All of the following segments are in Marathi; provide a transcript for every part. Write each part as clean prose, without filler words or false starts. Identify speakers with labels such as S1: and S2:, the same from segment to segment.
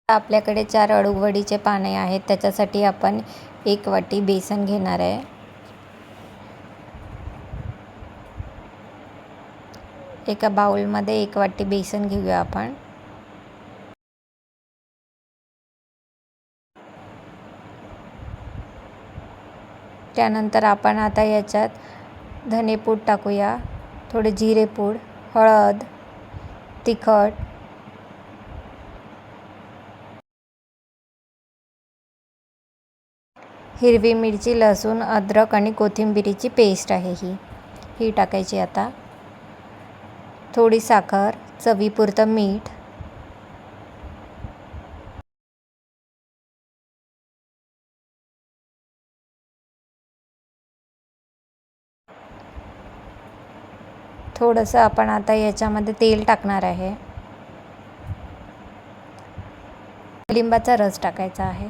S1: आपल्याकडे 4 अळूवडीचे पाने आहेत. त्याच्यासाठी आपण 1 वाटी बेसन घेणार आहे. एका बाउलमध्ये 1 वाटी बेसन घेऊया आपण. त्यानंतर आपण आता याच्यात धनेपूड टाकूया, थोडे जिरेपूड, हळद, तिखट, हिरवी मिरची, लसूण, अद्रक आणि कोथिंबीरीची पेस्ट आहे ही टाकायची. आता थोडी साखर, चवीपुरतं मीठ, थोडंसं आपण आता याच्यामध्ये तेल टाकणार आहे. लिंबाचा रस टाकायचा आहे,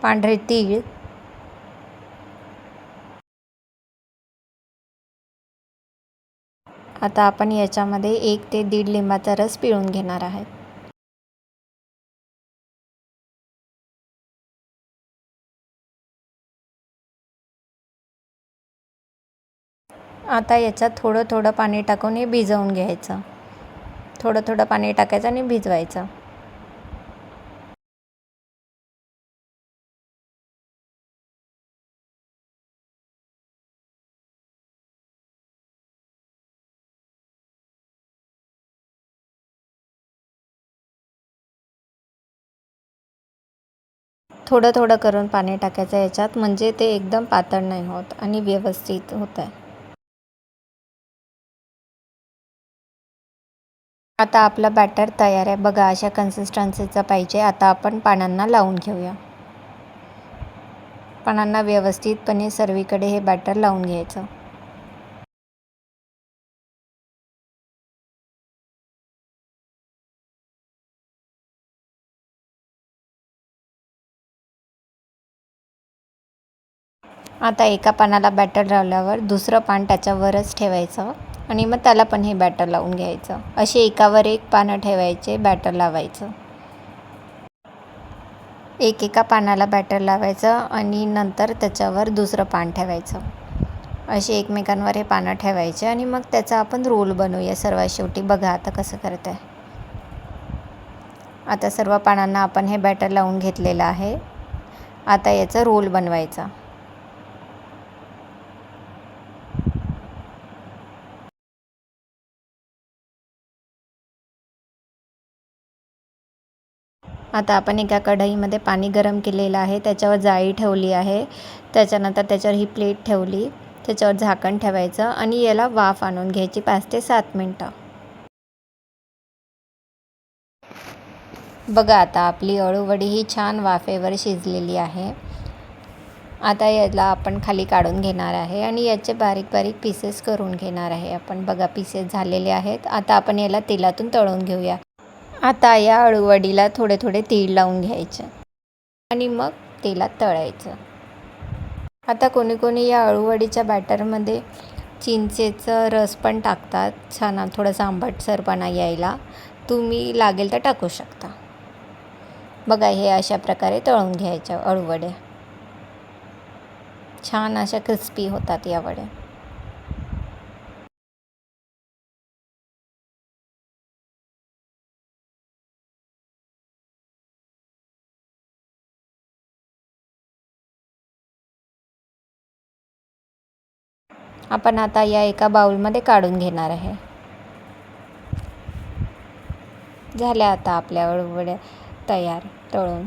S1: पांढरे तीळ, आता आपण याच्यामध्ये 1 ते 1.5 लिंबाचा रस पिळून घेणार आहे. आता याच्यात थोडं थोडं पाणी टाकून हे भिजवून घ्यायचं. थोडं थोडं पाणी टाकायचं आणि भिजवायचं. थोडं थोडं करून पाणी टाकायचं याच्यात, म्हणजे ते एकदम पातळ नाही होत आणि व्यवस्थित होत आहे. आता आपलं बॅटर तयार आहे. बघा, अशा कन्सिस्टन्सीचं पाहिजे. आता आपण पानांना लावून घेऊया. पानांना व्यवस्थितपणे सर्वीकडे हे बॅटर लावून घ्यायचं. आता एका पानाला बॅटर लावल्यावर दुसरं पान त्याच्यावरच ठेवायचं आणि मग त्याला पण हे बॅटर लावून घ्यायचं. असे एकावर एक पानं ठेवायचे, बॅटर लावायचं. एका पानाला बॅटर लावायचं आणि नंतर त्याच्यावर दुसरं पान ठेवायचं. असे एकमेकांवर हे पानं ठेवायचे आणि मग त्याचा आपण रोल बनवूया सर्वात शेवटी. बघा आता कसं करत आहे. आता सर्व पानांना आपण हे बॅटर लावून घेतलेलं आहे. आता याचा रोल बनवायचा. आता आपण एका कढईमध्ये पाणी गरम केलेलं आहे. त्याच्यावर जाळी ठेवली आहे. त्याच्यानंतर त्याच्यावर ही प्लेट ठेवली. त्याच्यावर झाकण ठेवायचं आणि याला वाफ आणून घ्यायची 5 ते 7 मिनटं. बघा, आता आपली अळूवडी ही छान वाफेवर शिजलेली आहे. आता याला आपण खाली काढून घेणार आहे आणि याचे बारीक बारीक पीसेस करून घेणार आहे आपण. बघा, पीसेस झालेले आहेत. आता आपण याला तेलातून तळून घेऊया. आता या अळूवडीला थोडे थोडे तीळ लावून घ्यायचे आणि मग तेलात तळायचं. आता कोणी कोणी या अळूवडीच्या बॅटरमध्ये चिंचेचं रस पण टाकतात, छान थोडासा आंबटसरपणा यायला. तुम्ही लागेल तर टाकू शकता. बघा, हे अशा प्रकारे तळून घ्यायच्या अळूवड्या. छान अशा क्रिस्पी होतात या वड्या. आपण आता या एका बाउलमध्ये काढून घेणार आहे. झाल्या आता आपल्या अळूवड्या तयार तळून.